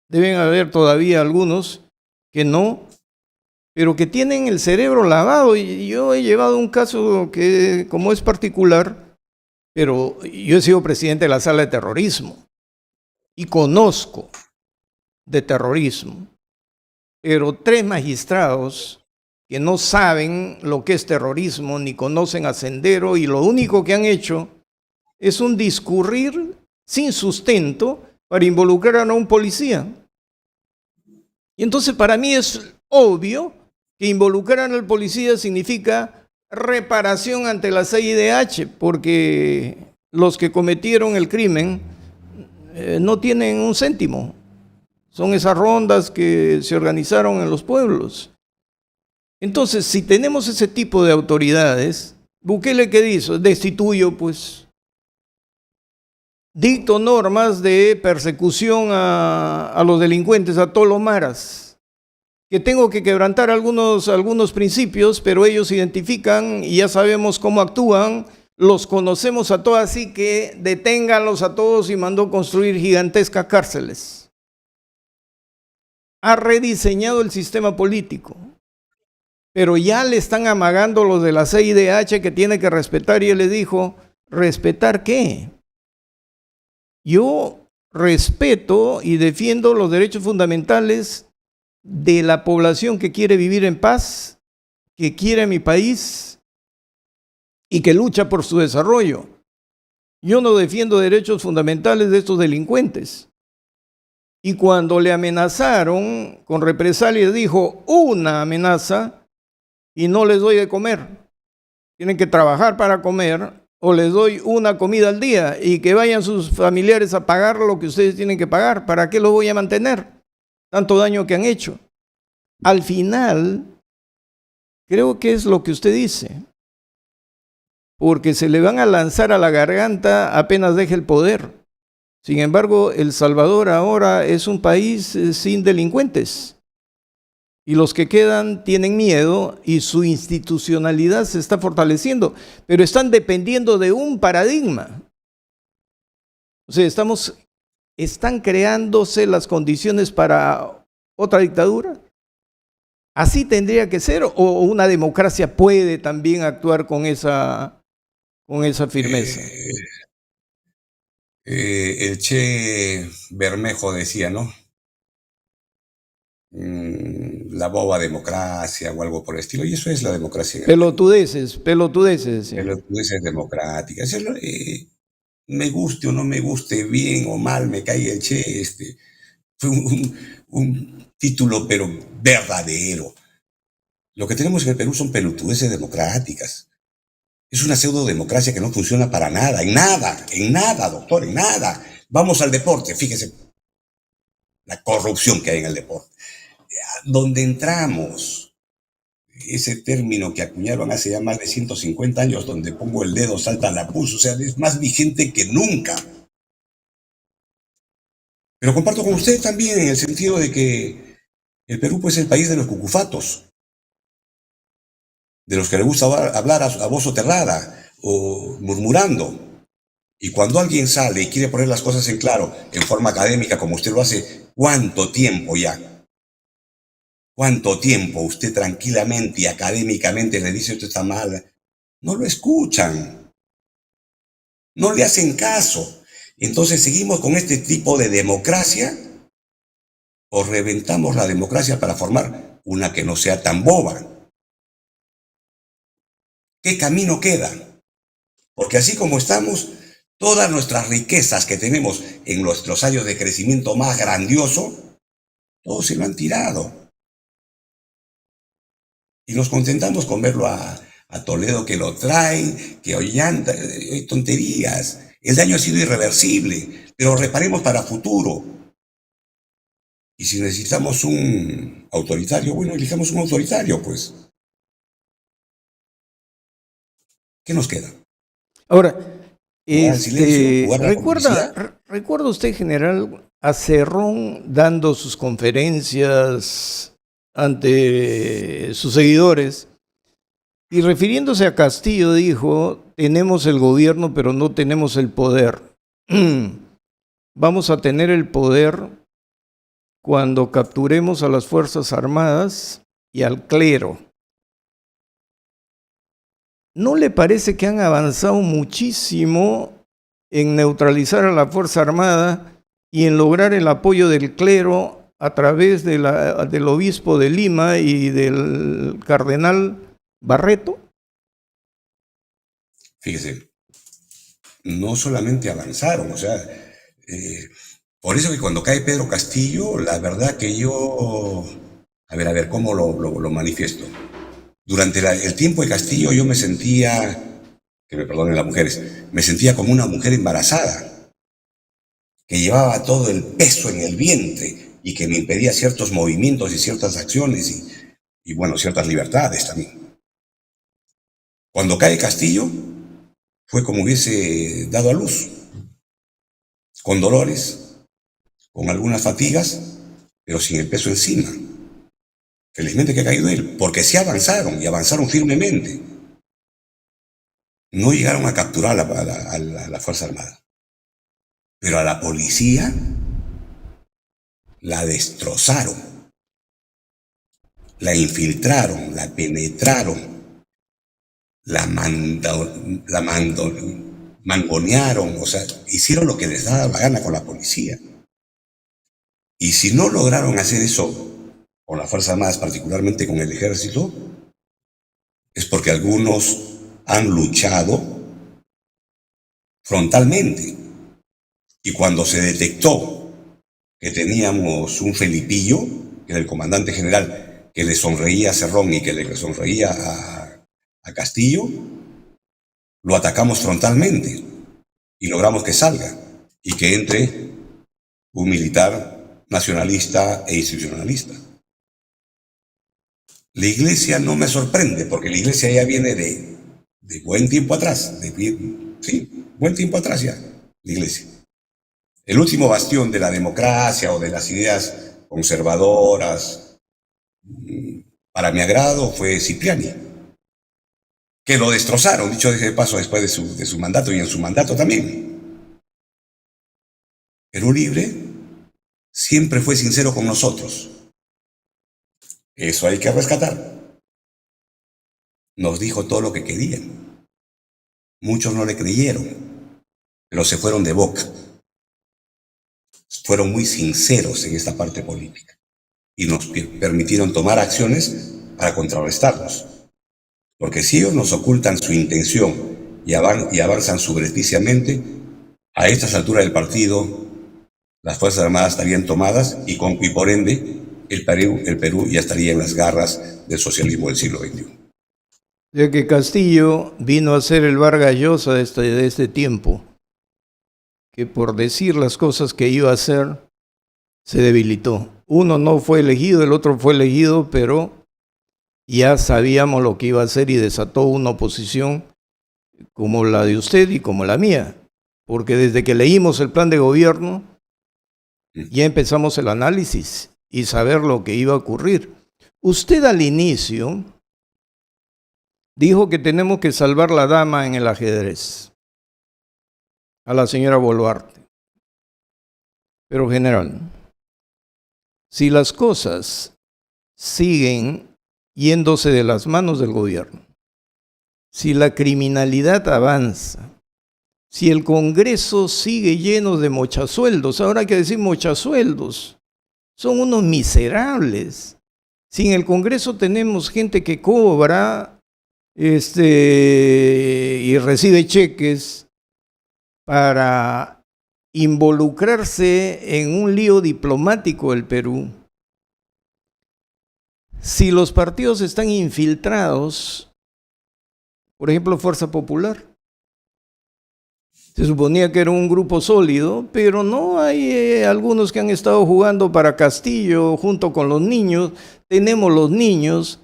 deben haber todavía algunos que no, pero que tienen el cerebro lavado. Y yo he llevado un caso que, como es particular, pero yo he sido presidente de la sala de terrorismo y conozco de terrorismo, pero 3 magistrados que no saben lo que es terrorismo ni conocen a Sendero, y lo único que han hecho es un discurrir sin sustento para involucrar a un policía. Y entonces para mí es obvio que involucrar al policía significa reparación ante la CIDH, porque los que cometieron el crimen no tienen un céntimo. Son esas rondas que se organizaron en los pueblos. Entonces, si tenemos ese tipo de autoridades, Bukele, ¿qué hizo? Destituyo, pues. Dicto normas de persecución a los delincuentes, a todos los maras, que tengo que quebrantar algunos principios, pero ellos identifican y ya sabemos cómo actúan, los conocemos a todos, así que deténganlos a todos, y mandó construir gigantescas cárceles. Ha rediseñado el sistema político, pero ya le están amagando los de la CIDH que tiene que respetar, y él le dijo: ¿respetar qué? Yo respeto y defiendo los derechos fundamentales de la población que quiere vivir en paz, que quiere mi país y que lucha por su desarrollo. Yo no defiendo derechos fundamentales de estos delincuentes. Y cuando le amenazaron con represalias, dijo: una amenaza y no les doy de comer. Tienen que trabajar para comer, o les doy una comida al día y que vayan sus familiares a pagar lo que ustedes tienen que pagar. ¿Para qué los voy a mantener? Tanto daño que han hecho. Al final, creo que es lo que usted dice, porque se le van a lanzar a la garganta apenas deje el poder. Sin embargo, El Salvador ahora es un país sin delincuentes. Y los que quedan tienen miedo y su institucionalidad se está fortaleciendo, pero están dependiendo de un paradigma. O sea, están creándose las condiciones para otra dictadura. ¿Así tendría que ser, o una democracia puede también actuar con esa firmeza? El Che Bermejo decía, ¿no? La boba democracia o algo por el estilo, y eso es la democracia. Pelotudeces. Pelotudeces democráticas. Me guste o no me guste, bien o mal, me caiga el Che, fue un título, pero verdadero. Lo que tenemos en el Perú son pelotudeces democráticas. Es una pseudo-democracia que no funciona para nada, en nada, doctor, en nada. Vamos al deporte, fíjese la corrupción que hay en el deporte. Donde entramos, ese término que acuñaron hace ya más de 150 años, donde pongo el dedo, salta la pus, o sea, es más vigente que nunca. Pero comparto con usted también en el sentido de que el Perú pues, es el país de los cucufatos, de los que le gusta hablar a voz soterrada o murmurando. Y cuando alguien sale y quiere poner las cosas en claro, en forma académica, como usted lo hace, ¿cuánto tiempo ya? ¿Cuánto tiempo usted tranquilamente y académicamente le dice esto está mal? No lo escuchan. No le hacen caso. Entonces seguimos con este tipo de democracia o reventamos la democracia para formar una que no sea tan boba. ¿Qué camino queda? Porque así como estamos, todas nuestras riquezas que tenemos en nuestros años de crecimiento más grandioso, todos se lo han tirado. Y nos contentamos con verlo a Toledo que lo traen, que oyen tonterías. El daño ha sido irreversible, pero reparemos para futuro. Y si necesitamos un autoritario, bueno, elijamos un autoritario, pues. ¿Qué nos queda? Ahora, Jugar al silencio, jugar a la complicidad. ¿Recuerda usted, general, a Cerrón dando sus conferencias ante sus seguidores? Y refiriéndose a Castillo dijo, tenemos el gobierno pero no tenemos el poder. Vamos a tener el poder cuando capturemos a las Fuerzas Armadas y al clero. ¿No le parece que han avanzado muchísimo en neutralizar a la Fuerza Armada y en lograr el apoyo del clero a través de del obispo de Lima y del cardenal Barreto? Fíjese, no solamente avanzaron, o sea, por eso que cuando cae Pedro Castillo, la verdad que yo, a ver, ¿cómo lo manifiesto? Durante el tiempo de Castillo yo me sentía, que me perdonen las mujeres, me sentía como una mujer embarazada, que llevaba todo el peso en el vientre y que me impedía ciertos movimientos y ciertas acciones y bueno, ciertas libertades también. Cuando cae Castillo, fue como hubiese dado a luz, con dolores, con algunas fatigas, pero sin el peso encima. Felizmente que ha caído él, porque sí avanzaron y avanzaron firmemente. No llegaron a capturar a la Fuerza Armada, pero a la policía la destrozaron, la infiltraron, la penetraron, la mangonearon, o sea, hicieron lo que les daba la gana con la policía. Y si no lograron hacer eso con las Fuerzas Armadas, particularmente con el Ejército, es porque algunos han luchado frontalmente. Y cuando se detectó que teníamos un Felipillo, que era el comandante general, que le sonreía a Cerrón y que le sonreía a Castillo, lo atacamos frontalmente y logramos que salga y que entre un militar nacionalista e institucionalista. La Iglesia no me sorprende, porque la Iglesia ya viene de buen tiempo atrás, buen tiempo atrás ya, la Iglesia. El último bastión de la democracia o de las ideas conservadoras, para mi agrado, fue Cipriani, que lo destrozaron, dicho de paso, después de su mandato y en su mandato también. Perú Libre siempre fue sincero con nosotros. Eso hay que rescatar. Nos dijo todo lo que querían. Muchos no le creyeron, pero se fueron de boca. Fueron muy sinceros en esta parte política y nos permitieron tomar acciones para contrarrestarlos. Porque si ellos nos ocultan su intención y avanzan subrepticiamente, a estas alturas del partido, las Fuerzas Armadas estarían tomadas y por ende el Perú ya estaría en las garras del socialismo del siglo XXI. De que Castillo vino a ser el Vargas Llosa de este tiempo, que por decir las cosas que iba a hacer, se debilitó. Uno no fue elegido, el otro fue elegido, pero ya sabíamos lo que iba a hacer y desató una oposición como la de usted y como la mía, porque desde que leímos el plan de gobierno, ya empezamos el análisis y saber lo que iba a ocurrir. Usted al inicio dijo que tenemos que salvar la dama en el ajedrez, a la señora Boluarte. Pero general, si las cosas siguen yéndose de las manos del gobierno, si la criminalidad avanza, si el Congreso sigue lleno de mochasueldos, ahora hay que decir mochasueldos, son unos miserables. Si en el Congreso tenemos gente que cobra y recibe cheques para involucrarse en un lío diplomático del Perú, si los partidos están infiltrados, por ejemplo, Fuerza Popular, se suponía que era un grupo sólido, pero no, hay algunos que han estado jugando para Castillo junto con los niños, tenemos los niños.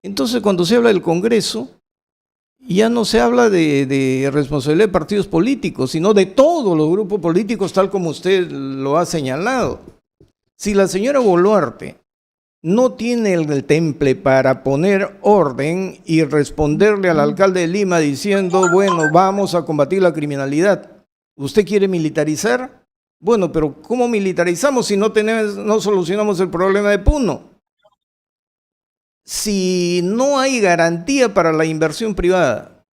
Entonces, cuando se habla del Congreso ya no se habla de responsabilidad de partidos políticos, sino de todos los grupos políticos, tal como usted lo ha señalado. Si la señora Boluarte no tiene el temple para poner orden y responderle al alcalde de Lima diciendo, bueno, vamos a combatir la criminalidad, ¿usted quiere militarizar? Bueno, pero ¿cómo militarizamos si no solucionamos el problema de Puno? Si no hay garantía para la inversión privada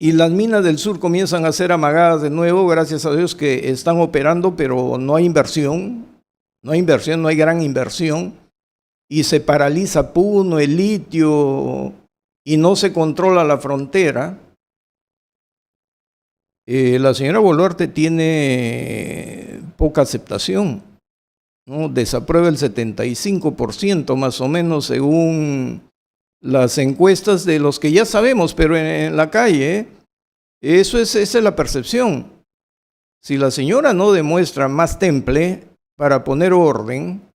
y las minas del sur comienzan a ser amagadas de nuevo, gracias a Dios que están operando, pero no hay inversión, no hay gran inversión, y se paraliza Puno, el litio, y no se controla la frontera, la señora Boluarte tiene poca aceptación, ¿no? Desaprueba el 75% más o menos según las encuestas de los que ya sabemos, pero en la calle, esa es la percepción. Si la señora no demuestra más temple para poner orden,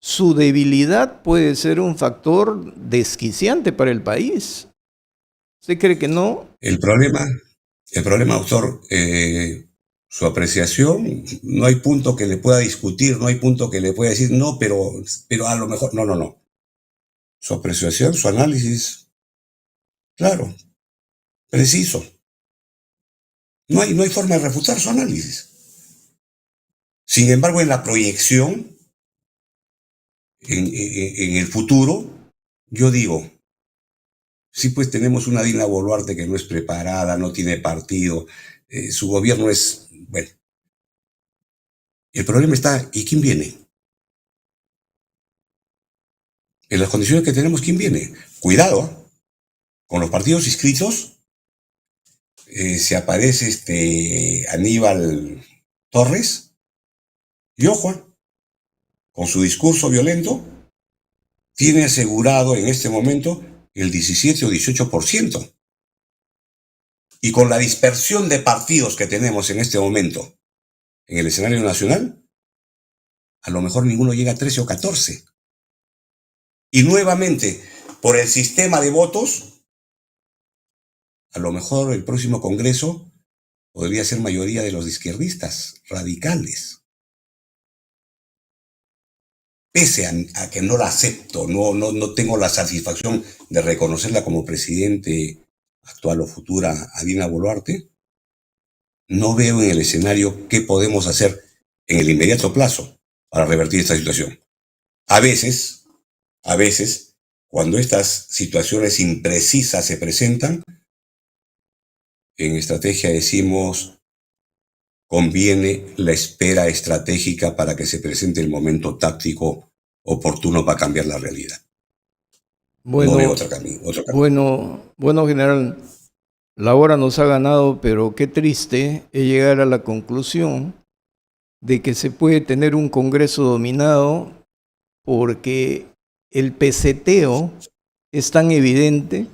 su debilidad puede ser un factor desquiciante para el país. ¿Usted cree que no? El problema, doctor, su apreciación, no hay punto que le pueda discutir, no hay punto que le pueda decir, no, pero a lo mejor, no. Su apreciación, su análisis, claro, preciso. No hay forma de refutar su análisis. Sin embargo, en la proyección, en el futuro, yo digo, sí, pues tenemos una Dina Boluarte que no es preparada, no tiene partido, su gobierno es, bueno. El problema está, ¿y quién viene? En las condiciones que tenemos, ¿quién viene? Cuidado, con los partidos inscritos, se aparece Aníbal Torres, y ojo, con su discurso violento, tiene asegurado en este momento el 17 o 18%. Y con la dispersión de partidos que tenemos en este momento en el escenario nacional, a lo mejor ninguno llega a 13 o 14. Y nuevamente, por el sistema de votos, a lo mejor el próximo Congreso podría ser mayoría de los izquierdistas radicales. Pese a que no la acepto, no tengo la satisfacción de reconocerla como presidente actual o futura a Dina Boluarte, no veo en el escenario qué podemos hacer en el inmediato plazo para revertir esta situación. A veces, cuando estas situaciones imprecisas se presentan, en estrategia decimos, conviene la espera estratégica para que se presente el momento táctico oportuno para cambiar la realidad. Bueno, no veo otro camino. Bueno, general, la hora nos ha ganado, pero qué triste es llegar a la conclusión de que se puede tener un Congreso dominado porque el peseteo es tan evidente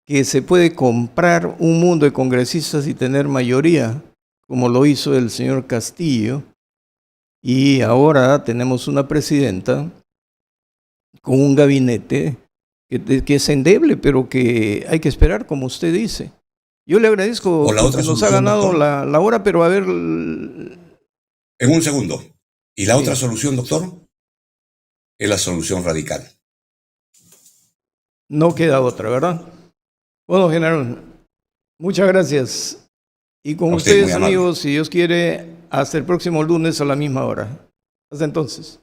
que se puede comprar un mundo de congresistas y tener mayoría, como lo hizo el señor Castillo, y ahora tenemos una presidenta con un gabinete que es endeble, pero que hay que esperar, como usted dice. Yo le agradezco porque nos ha ganado la hora, pero a ver... En un segundo. ¿Y la otra solución, doctor? Es la solución radical. No queda otra, ¿verdad? Bueno, general, muchas gracias. Y con ustedes, amigos, si Dios quiere, hasta el próximo lunes a la misma hora. Hasta entonces.